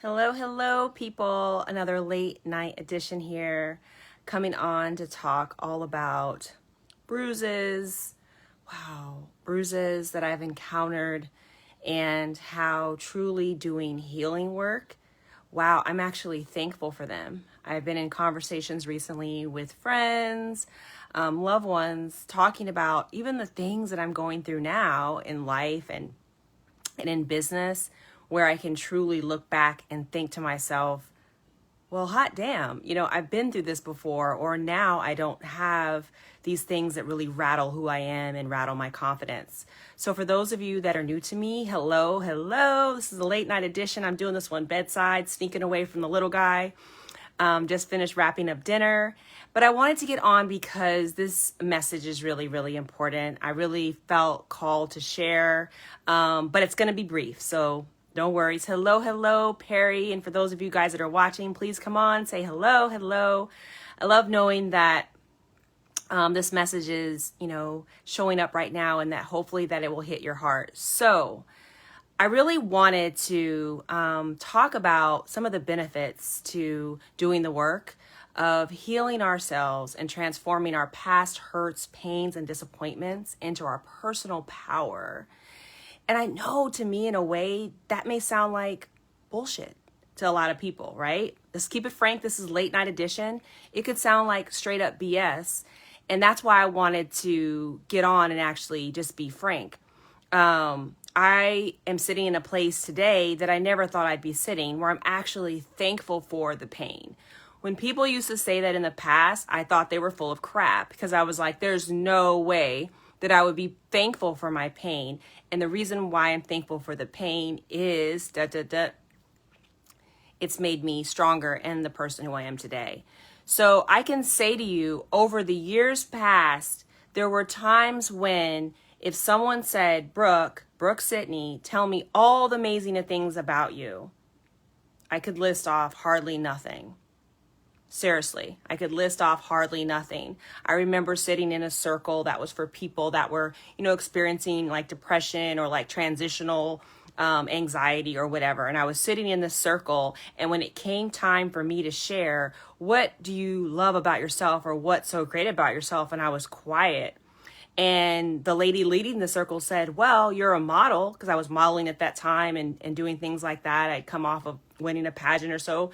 Hello, hello, people. Another late night edition here, coming on to talk all about bruises. Wow, bruises that I've encountered and how truly doing healing work. Wow, I'm actually thankful for them. I've been in conversations recently with friends, loved ones, talking about even the things that I'm going through now in life and in business, where I can truly look back and think to myself, well, hot damn, I've been through this before, or now I don't have these things that really rattle who I am and rattle my confidence. So for those of you that are new to me, hello, hello. This is a late night edition. I'm doing this one bedside, sneaking away from the little guy. Just finished wrapping up dinner, but I wanted to get on because this message is really, really important. I really felt called to share, but it's going to be brief. So no worries. Hello, hello, Perry. And for those of you guys that are watching, please come on, say hello, hello. I love knowing that this message is, showing up right now, and that hopefully that it will hit your heart. So I really wanted to talk about some of the benefits to doing the work of healing ourselves and transforming our past hurts, pains, and disappointments into our personal power. And I know, to me, in a way, that may sound like bullshit to a lot of people, right? Let's keep it frank. This is late night edition. It could sound like straight up BS. And that's why I wanted to get on and actually just be frank. I am sitting in a place today that I never thought I'd be sitting, where I'm actually thankful for the pain. When people used to say that in the past, I thought they were full of crap, because I was like, there's no way that I would be thankful for my pain. And the reason why I'm thankful for the pain is it's made me stronger and the person who I am today. So I can say to you, over the years past, there were times when if someone said, Brooke-Sidney, tell me all the amazing things about you, I could list off hardly nothing. Seriously, I could list off hardly nothing. I remember sitting in a circle that was for people that were, experiencing like depression or like transitional anxiety or whatever. And I was sitting in this circle, and when it came time for me to share, what do you love about yourself, or what's so great about yourself? And I was quiet. And the lady leading the circle said, well, you're a model, because I was modeling at that time and doing things like that. I'd come off of winning a pageant or so.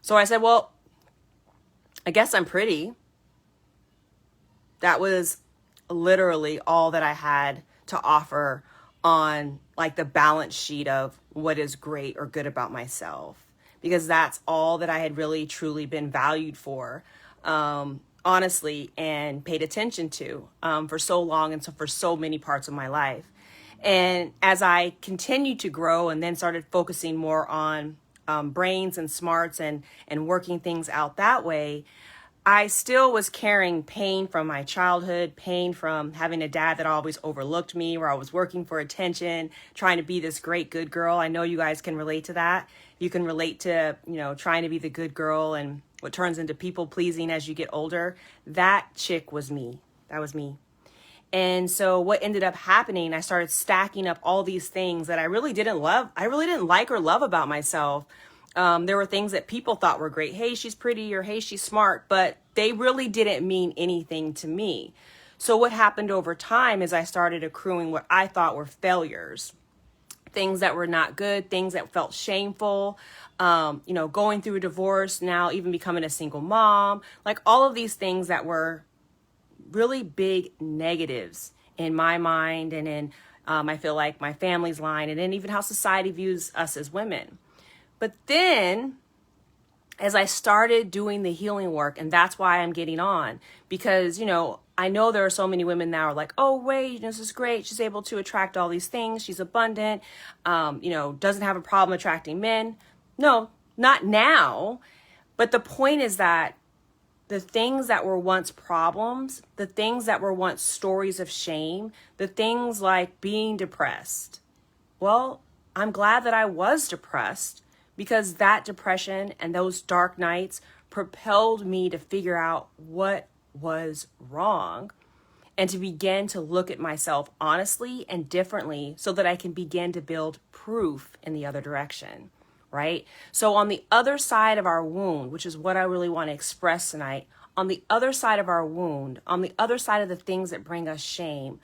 So I said, well, I guess I'm pretty. That was literally all that I had to offer on like the balance sheet of what is great or good about myself, because that's all that I had really truly been valued for, honestly, and paid attention to for so long, and so for so many parts of my life. And as I continued to grow and then started focusing more on brains and smarts and working things out that way, I still was carrying pain from my childhood, pain from having a dad that always overlooked me, where I was working for attention, trying to be this great good girl. I know you guys can relate to that. You can relate to, trying to be the good girl and what turns into people pleasing as you get older. That chick was me. That was me. And so what ended up happening, I started stacking up all these things that I really didn't love. I really didn't like or love about myself. There were things that people thought were great. Hey, she's pretty, or hey, she's smart, but they really didn't mean anything to me. So what happened over time is I started accruing what I thought were failures, things that were not good, things that felt shameful, going through a divorce, now even becoming a single mom, like all of these things that were really big negatives in my mind and in, I feel like, my family's line, and then even how society views us as women. But then as I started doing the healing work, and that's why I'm getting on, because, I know there are so many women now are like, oh, wait, this is great. She's able to attract all these things. She's abundant, doesn't have a problem attracting men. No, not now. But the point is that the things that were once problems, the things that were once stories of shame, the things like being depressed, well, I'm glad that I was depressed, because that depression and those dark nights propelled me to figure out what was wrong and to begin to look at myself honestly and differently, so that I can begin to build proof in the other direction, right? So on the other side of our wound, which is what I really want to express tonight, on the other side of our wound, on the other side of the things that bring us shame,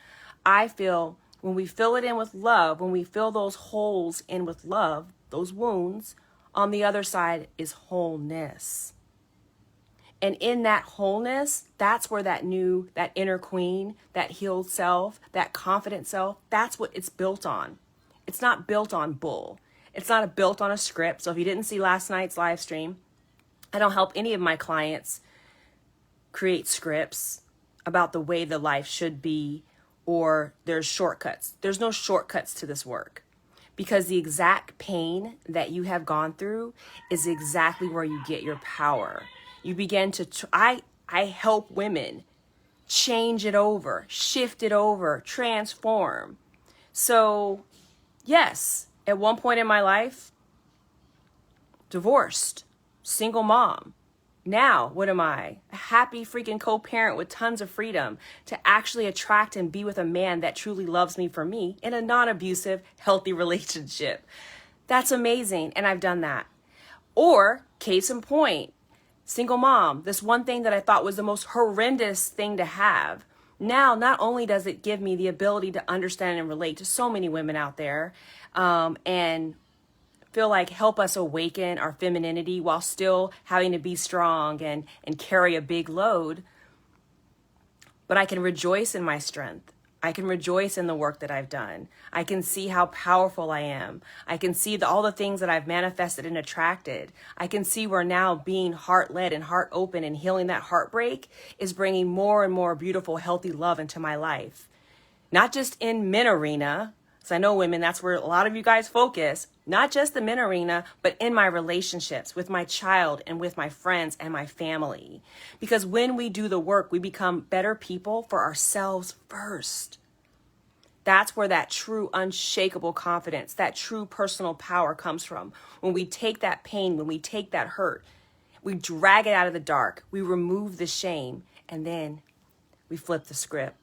I feel when we fill it in with love, when we fill those holes in with love, those wounds, on the other side is wholeness. And in that wholeness, that's where that inner queen, that healed self, that confident self, that's what it's built on. It's not built on bull. It's not built on a script. So if you didn't see last night's live stream, I don't help any of my clients create scripts about the way the life should be, or there's shortcuts. There's no shortcuts to this work, because the exact pain that you have gone through is exactly where you get your power. You begin to, I help women change it over, shift it over, transform. So yes, at one point in my life, divorced, single mom. Now, what am I? A happy freaking co-parent with tons of freedom to actually attract and be with a man that truly loves me for me in a non-abusive, healthy relationship. That's amazing, and I've done that. Or, case in point, single mom, this one thing that I thought was the most horrendous thing to have. Now, not only does it give me the ability to understand and relate to so many women out there, and feel like help us awaken our femininity while still having to be strong and carry a big load. But I can rejoice in my strength. I can rejoice in the work that I've done. I can see how powerful I am. I can see all the things that I've manifested and attracted. I can see where now being heart-led and heart-open and healing that heartbreak is bringing more and more beautiful, healthy love into my life. Not just in men arena, because I know women, that's where a lot of you guys focus. Not just the men arena, but in my relationships with my child and with my friends and my family. Because when we do the work, we become better people for ourselves first. That's where that true unshakable confidence, that true personal power comes from. When we take that pain, when we take that hurt, we drag it out of the dark, we remove the shame, and then we flip the script.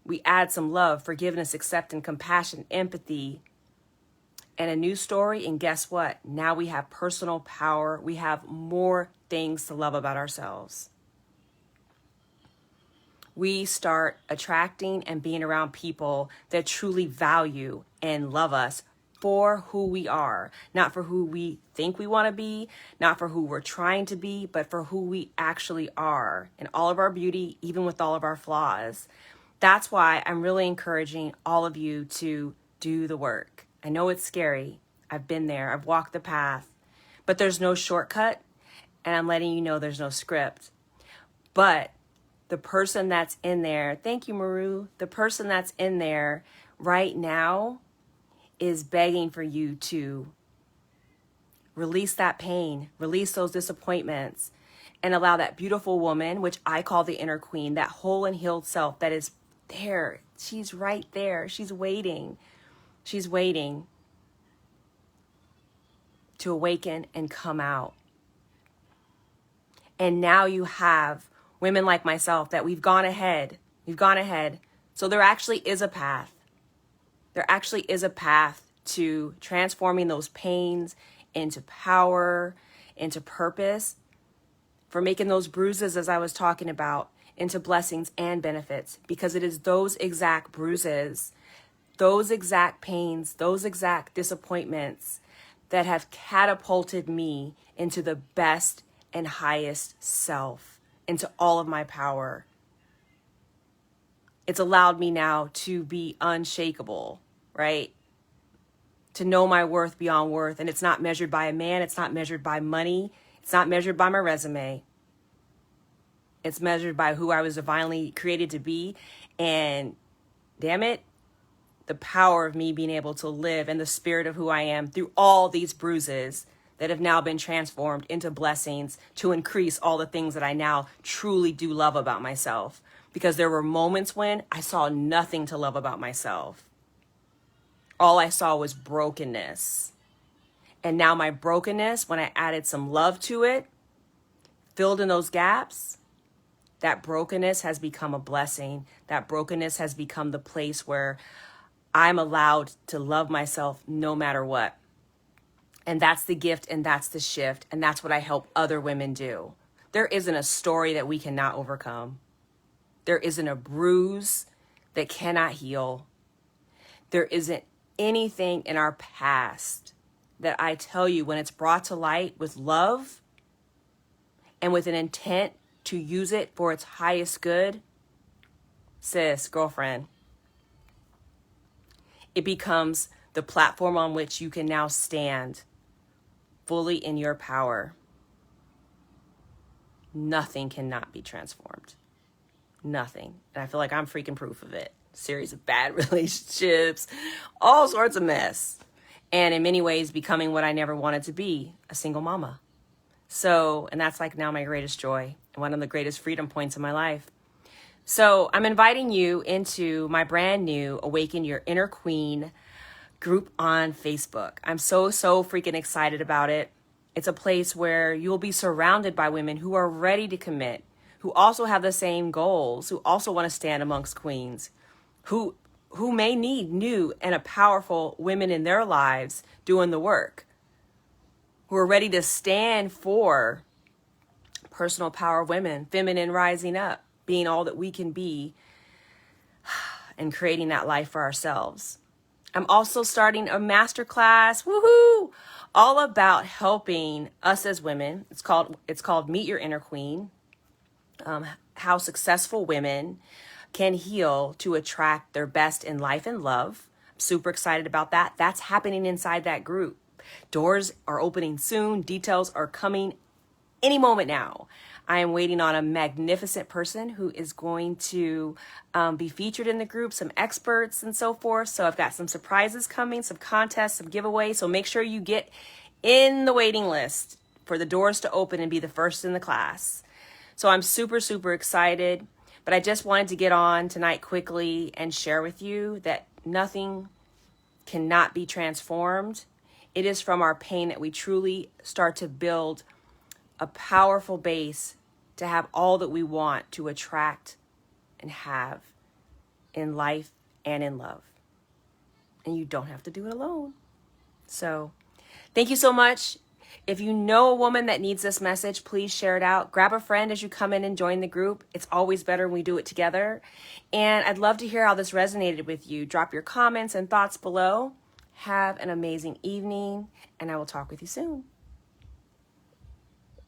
We add some love, forgiveness, acceptance, compassion, empathy, and a new story. And guess what? Now we have personal power. We have more things to love about ourselves. We start attracting and being around people that truly value and love us for who we are, not for who we think we want to be, not for who we're trying to be, but for who we actually are in all of our beauty, even with all of our flaws. That's why I'm really encouraging all of you to do the work. I know it's scary. I've been there. I've walked the path. But there's no shortcut, and I'm letting you know there's no script. But the person that's in there, thank you, Maru, the person that's in there right now is begging for you to release that pain, release those disappointments, and allow that beautiful woman, which I call the inner queen, that whole and healed self that is there. She's right there. She's waiting. She's waiting to awaken and come out. And now you have women like myself that we've gone ahead. We've gone ahead. So there actually is a path. There actually is a path to transforming those pains into power, into purpose, for making those bruises, as I was talking about, into blessings and benefits, because it is those exact bruises, those exact pains, those exact disappointments that have catapulted me into the best and highest self, into all of my power. It's allowed me now to be unshakable, right? To know my worth beyond worth. And it's not measured by a man. It's not measured by money. It's not measured by my resume. It's measured by who I was divinely created to be. And damn it, the power of me being able to live in the spirit of who I am through all these bruises that have now been transformed into blessings to increase all the things that I now truly do love about myself. Because there were moments when I saw nothing to love about myself. All I saw was brokenness. And now my brokenness, when I added some love to it, filled in those gaps, that brokenness has become a blessing. That brokenness has become the place where I'm allowed to love myself no matter what. And that's the gift, and that's the shift, and that's what I help other women do. There isn't a story that we cannot overcome. There isn't a bruise that cannot heal. There isn't anything in our past that I tell you, when it's brought to light with love and with an intent to use it for its highest good, sis, girlfriend, it becomes the platform on which you can now stand fully in your power. Nothing cannot be transformed. Nothing. And I feel like I'm freaking proof of it. Series of bad relationships, all sorts of mess. And in many ways, becoming what I never wanted to be, a single mama. So, and that's like now my greatest joy and one of the greatest freedom points in my life. So I'm inviting you into my brand new Awaken Your Inner Queen group on Facebook. I'm so freaking excited about it. It's a place where you'll be surrounded by women who are ready to commit, who also have the same goals, who also want to stand amongst queens, who may need new and a powerful women in their lives doing the work, who are ready to stand for personal power women, feminine rising up, being all that we can be, and creating that life for ourselves. I'm also starting a masterclass, woohoo, all about helping us as women. It's called Meet Your Inner Queen. How successful women can heal to attract their best in life and love. I'm super excited about that. That's happening inside that group. Doors are opening soon. Details are coming any moment now. I am waiting on a magnificent person who is going to be featured in the group, some experts and so forth. So I've got some surprises coming, some contests, some giveaways. So make sure you get in the waiting list for the doors to open and be the first in the class. So I'm super excited. But I just wanted to get on tonight quickly and share with you that nothing cannot be transformed. It is from our pain that we truly start to build a powerful base to have all that we want to attract and have in life and in love. And you don't have to do it alone. So thank you so much. If you know a woman that needs this message, please share it out. Grab a friend as you come in and join the group. It's always better when we do it together. And I'd love to hear how this resonated with you. Drop your comments and thoughts below. Have an amazing evening, and I will talk with you soon.